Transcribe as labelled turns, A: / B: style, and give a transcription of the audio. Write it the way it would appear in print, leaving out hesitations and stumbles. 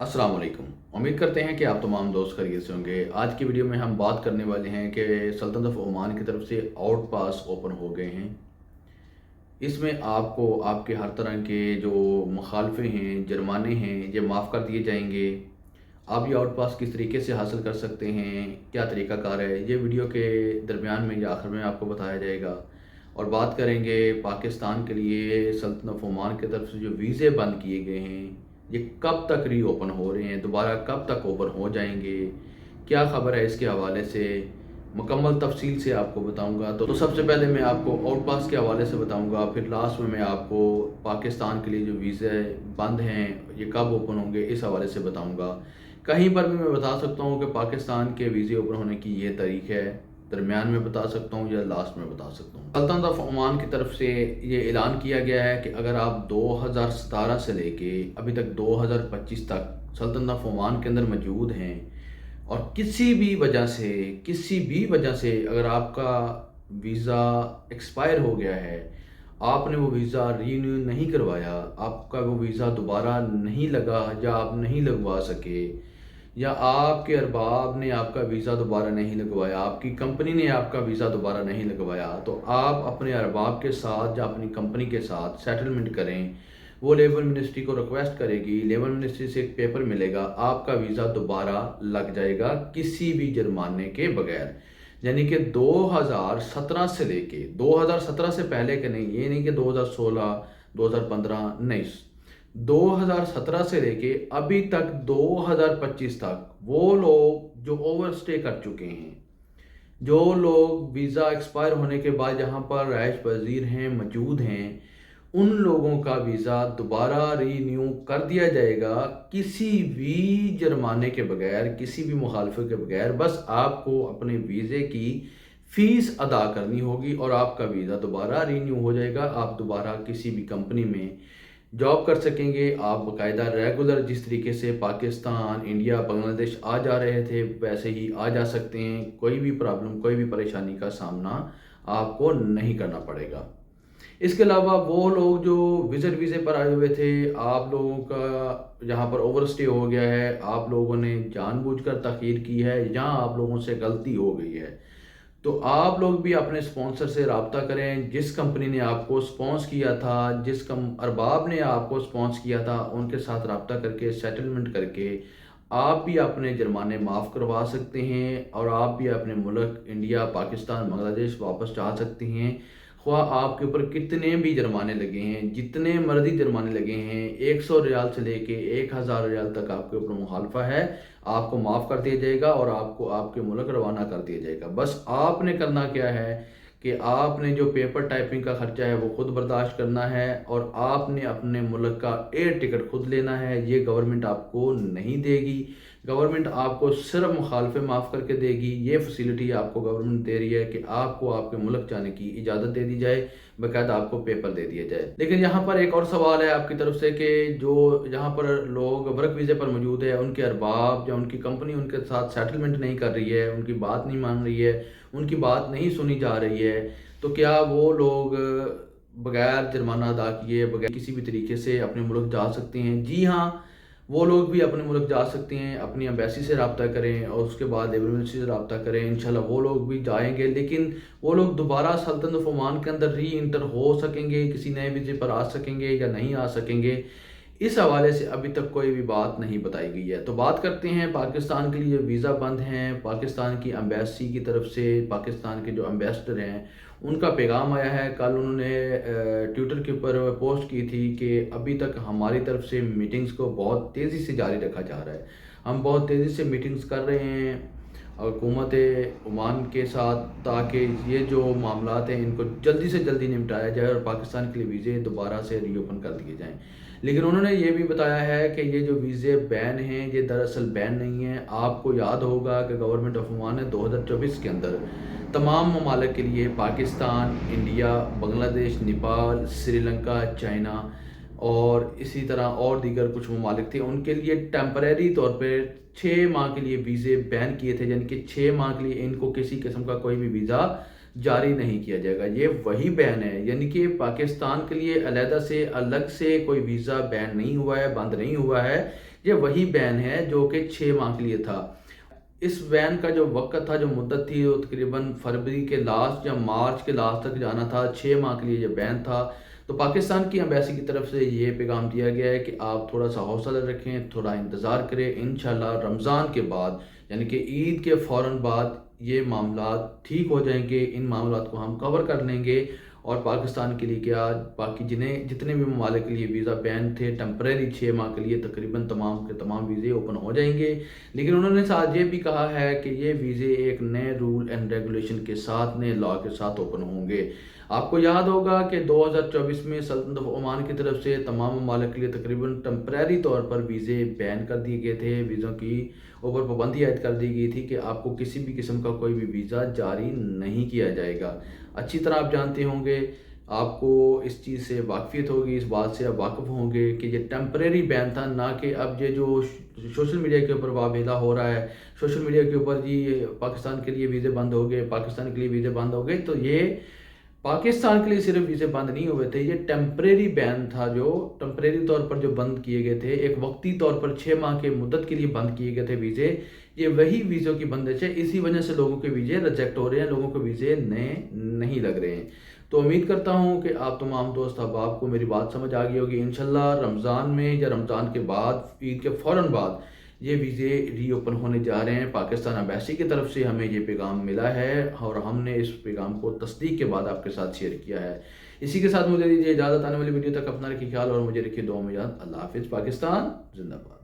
A: अस्सलाम वालेकुम। उम्मीद करते हैं कि आप तमाम दोस्त खैरियत से होंगे। आज की वीडियो में हम बात करने वाले हैं कि सल्तनत ऑफ ओमान की तरफ से आउट पास ओपन हो गए हैं। इसमें आपको आपके हर तरह के जो मुखालफे हैं, जुर्माने हैं, ये माफ़ कर दिए जाएंगे। आप ये आउट पास किस तरीके से हासिल कर सकते हैं, क्या तरीक़ाकार है, ये वीडियो के दरमियान में या आखिर में आपको बताया जाएगा। और बात करेंगे पाकिस्तान के लिए सल्तनत ऑफ ओमान की तरफ से जो वीज़े बंद किए गए हैं, ये कब तक री ओपन हो रहे हैं, दोबारा कब तक ओपन हो जाएंगे, क्या ख़बर है, इसके हवाले से मुकम्मल तफसील से आपको बताऊंगा। तो सबसे पहले मैं आपको आउट पास के हवाले से बताऊंगा, फिर लास्ट में मैं आपको पाकिस्तान के लिए जो वीज़े बंद हैं ये कब ओपन होंगे इस हवाले से बताऊंगा। कहीं पर भी मैं बता सकता हूँ कि पाकिस्तान के वीज़े ओपन होने की ये तारीख है, दरमियान में बता सकता हूँ या लास्ट में बता सकता हूँ। सल्तनत ऑफ ओमान की तरफ से ये ऐलान किया गया है कि अगर आप 2017 से लेके अभी तक 2025 तक सल्तनत ऑफ ओमान के अंदर मौजूद हैं और किसी भी वजह से अगर आपका वीज़ा एक्सपायर हो गया है, आपने वो वीज़ा रीन्यू नहीं करवाया, आपका वो वीज़ा दोबारा नहीं लगा या आप नहीं लगवा सके, या आपके अरबाब ने आपका वीज़ा दोबारा नहीं लगवाया, आपकी कंपनी ने आपका वीज़ा दोबारा नहीं लगवाया, तो आप अपने अरबाब के साथ या अपनी कंपनी के साथ सेटलमेंट करें। वो लेबर मिनिस्ट्री को रिक्वेस्ट करेगी, लेबर मिनिस्ट्री से एक पेपर मिलेगा, आपका वीज़ा दोबारा लग जाएगा किसी भी जुर्माने के बगैर। यानी कि 2017 से लेके 2017 से पहले के नहीं, ये नहीं कि 2016 2015 नहीं, 2017 से लेके अभी तक 2025 तक वो लोग जो ओवरस्टे कर चुके हैं, जो लोग वीज़ा एक्सपायर होने के बाद यहाँ पर रहायश पजीर हैं, मौजूद हैं, उन लोगों का वीज़ा दोबारा रीन्यू कर दिया जाएगा किसी भी जुर्माने के बगैर, किसी भी मुखालफे के बगैर। बस आपको अपने वीज़े की फ़ीस अदा करनी होगी और आपका वीज़ा दोबारा रीन्यू हो जाएगा। आप दोबारा किसी भी कंपनी में जॉब कर सकेंगे। आप बाकायदा रेगुलर जिस तरीके से पाकिस्तान, इंडिया, बांग्लादेश आ जा रहे थे वैसे ही आ जा सकते हैं। कोई भी प्रॉब्लम, कोई भी परेशानी का सामना आपको नहीं करना पड़ेगा। इसके अलावा वो लोग जो विज़िट वीज़े पर आए हुए थे, आप लोगों का यहाँ पर ओवरस्टे हो गया है, आप लोगों ने जानबूझकर ताख़ीर की है या आप लोगों से गलती हो गई है, तो आप लोग भी अपने स्पॉन्सर से रब्ता करें। जिस कंपनी ने आपको स्पॉन्स किया था, जिस अरबाब ने आपको स्पॉन्स किया था, उनके साथ रब्ता करके सेटलमेंट करके आप भी अपने जुर्माने माफ़ करवा सकते हैं और आप भी अपने मुल्क इंडिया, पाकिस्तान, बांग्लादेश वापस जा सकते हैं। ख्वाह आपके ऊपर कितने भी जुर्माने लगे हैं, जितने मर्जी जुर्माने लगे हैं, 100 रियाल से लेके 1000 रियाल तक आपके ऊपर मुखालफा है, आपको माफ़ कर दिया जाएगा और आपको आपके मुल्क रवाना कर दिया जाएगा। बस आपने करना क्या है कि आपने जो पेपर टाइपिंग का ख़र्चा है वो खुद बर्दाश्त करना है और आपने अपने मुल्क का एयर टिकट खुद लेना है। ये गवर्नमेंट आपको नहीं देगी, गवर्नमेंट आपको सिर्फ मुखालफे माफ़ करके देगी। ये फैसिलिटी आपको गवर्नमेंट दे रही है कि आपको आपके मुल्क जाने की इजाज़त दे दी जाए, बाकायदा आपको पेपर दे दिया जाए। लेकिन यहाँ पर एक और सवाल है आपकी तरफ से कि जो यहाँ पर लोग वर्क वीज़े पर मौजूद है, उनके अरबाब या उनकी कंपनी उनके साथ सेटलमेंट नहीं कर रही है, उनकी बात नहीं मान रही है, उनकी बात नहीं सुनी जा रही है, तो क्या वो लोग बगैर जुर्माना अदा किए, बगैर किसी भी तरीके से अपने मुल्क जा सकते हैं? जी हाँ, वो लोग भी अपने मुल्क जा सकते हैं। अपनी एम्बेसी से रब्ता करें और उसके बाद लेबर मिनिस्ट्री से रब्ता करें, इंशाल्लाह वो लोग भी जाएंगे। लेकिन वो लोग दोबारा सल्तनत ऑफ ओमान के अंदर री इंटर हो सकेंगे, किसी नए वीज़े पर आ सकेंगे या नहीं आ सकेंगे, इस हवाले से अभी तक कोई भी बात नहीं बताई गई है। तो बात करते हैं पाकिस्तान के लिए वीज़ा बंद हैं। पाकिस्तान की एम्बेसी की तरफ से पाकिस्तान के जो एम्बेसडर हैं उनका पैगाम आया है। कल उन्होंने ट्विटर के ऊपर पोस्ट की थी कि अभी तक हमारी तरफ से मीटिंग्स को बहुत तेज़ी से जारी रखा जा रहा है, हम बहुत तेज़ी से मीटिंग्स कर रहे हैं हुकूमत ओमान के साथ, ताकि ये जो मामलात हैं इनको जल्दी से जल्दी निपटाया जाए और पाकिस्तान के लिए वीज़े दोबारा से रीओपन कर दिए जाएं। लेकिन उन्होंने ये भी बताया है कि ये जो वीज़े बैन हैं ये दरअसल बैन नहीं है। आपको याद होगा कि गवर्नमेंट ऑफ ओमान ने 2024 के अंदर तमाम ममालिक के लिए पाकिस्तान, इंडिया, बांग्लादेश, नेपाल, श्रीलंका, चाइना और इसी तरह और दीगर कुछ ममालिक थे, उनके लिए टेम्परेरी तौर पे 6 माह के लिए वीज़े बैन किए थे। यानी कि 6 माह के लिए इनको किसी किस्म का कोई भी वीज़ा जारी नहीं किया जाएगा। ये वही बैन है, यानी कि पाकिस्तान के लिए अलग से कोई वीज़ा बैन नहीं हुआ है, बंद नहीं हुआ है। یہ وہی بین ہے جو کہ 6 ماہ کے لیے تھا۔ اس بین کا جو وقت تھا، جو مدت تھی، وہ تقریباً فروری کے لاسٹ یا مارچ کے لاسٹ تک جانا تھا۔ 6 ماہ کے لیے یہ بین تھا۔ تو پاکستان کی ایمبیسی کی طرف سے یہ پیغام دیا گیا ہے کہ آپ تھوڑا سا حوصلہ رکھیں، تھوڑا انتظار کریں، انشاءاللہ رمضان کے بعد یعنی کہ عید کے فوراً بعد یہ معاملات ٹھیک ہو جائیں گے، ان معاملات کو ہم کور کر لیں گے، اور پاکستان کے لیے کیا، باقی جتنے بھی ممالک کے لیے ویزا بین تھے ٹیمپریری 6 ماہ کے لیے، تقریباً تمام کے تمام ویزے اوپن ہو جائیں گے۔ لیکن انہوں نے ساتھ یہ بھی کہا ہے کہ یہ ویزے ایک نئے رول اینڈ ریگولیشن کے ساتھ، نئے لاء کے ساتھ اوپن ہوں گے۔ آپ کو یاد ہوگا کہ 2024 میں سلطنت آف عمان کی طرف سے تمام ممالک کے لیے تقریباً ٹیمپریری طور پر ویزے بین کر دیے گئے تھے، ویزوں کی اوپر پابندی عائد کر دی گئی تھی کہ آپ کو کسی بھی قسم کا کوئی بھی ویزا جاری نہیں کیا جائے گا۔ اچھی طرح آپ جانتے ہوں گے، آپ کو اس چیز سے واقفیت ہوگی، اس بات سے آپ واقف ہوں گے کہ یہ ٹیمپریری بین تھا، نہ کہ اب یہ جو سوشل میڈیا کے اوپر واویلا ہو رہا ہے، سوشل میڈیا کے اوپر جی پاکستان کے لیے ویزے بند ہو گئے، پاکستان کے لیے ویزے بند ہو گئے، تو یہ پاکستان کے لیے صرف ویزے بند نہیں ہوئے تھے، یہ ٹیمپریری بین تھا، جو ٹیمپریری طور پر جو بند کیے گئے تھے، ایک وقتی طور پر 6 ماہ کے مدت کے لیے بند کیے گئے تھے ویزے، یہ وہی ویزوں کی بندش ہے۔ اسی وجہ سے لوگوں کے ویزے ریجیکٹ ہو رہے ہیں، لوگوں کے ویزے نئے نہیں لگ رہے ہیں۔ تو امید کرتا ہوں کہ آپ تمام دوست احباب کو میری بات سمجھ آ گئی ہوگی۔ انشاءاللہ رمضان میں یا رمضان کے بعد، عید کے فوراً بعد یہ ویزے ری اوپن ہونے جا رہے ہیں۔ پاکستان ایمبیسی کی طرف سے ہمیں یہ پیغام ملا ہے اور ہم نے اس پیغام کو تصدیق کے بعد آپ کے ساتھ شیئر کیا ہے۔ اسی کے ساتھ مجھے دیجیے اجازت، آنے والی ویڈیو تک اپنا رکھیے خیال اور مجھے رکھیے دعاؤں میں یاد۔ اللہ حافظ۔ پاکستان زندہ باد۔